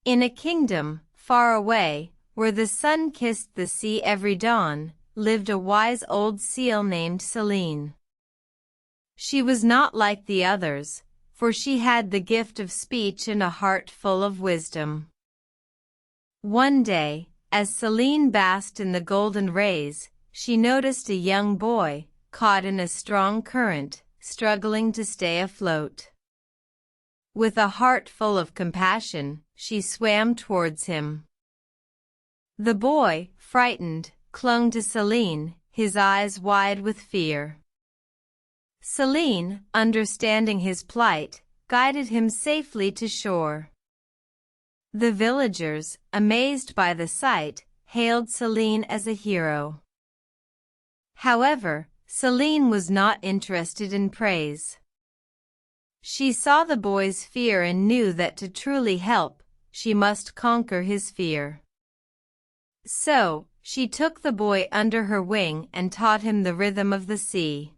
In a kingdom, far away, where the sun kissed the sea every dawn, lived a wise old seal named Selene. She was not like the others, for she had the gift of speech and a heart full of wisdom. One day, as Selene basked in the golden rays, she noticed a young boy, caught in a strong current, struggling to stay afloat. With a heart full of compassion, she swam towards him. The boy, frightened, clung to Selene, his eyes wide with fear. Selene, understanding his plight, guided him safely to shore. The villagers, amazed by the sight, hailed Selene as a hero. However, Selene was not interested in praise. She saw the boy's fear and knew that to truly help, she must conquer his fear. So, she took the boy under her wing and taught him the rhythm of the sea.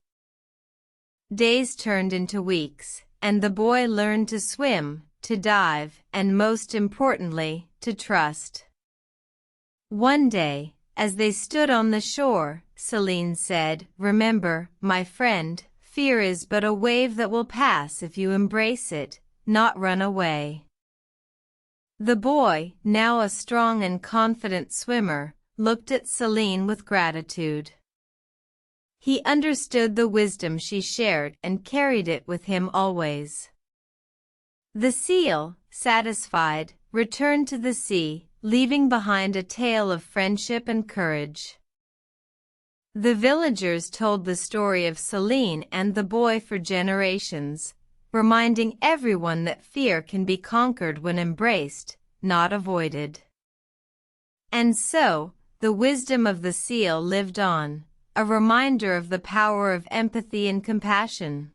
Days turned into weeks, and the boy learned to swim, to dive, and most importantly, to trust. One day, as they stood on the shore, Selene said, "Remember, my friend, fear is but a wave that will pass if you embrace it, not run away." The boy, now a strong and confident swimmer, looked at Selene with gratitude. He understood the wisdom she shared and carried it with him always. The seal, satisfied, returned to the sea, leaving behind a tale of friendship and courage. The villagers told the story of Selene and the boy for generations, reminding everyone that fear can be conquered when embraced, not avoided. And so, the wisdom of the seal lived on, a reminder of the power of empathy and compassion.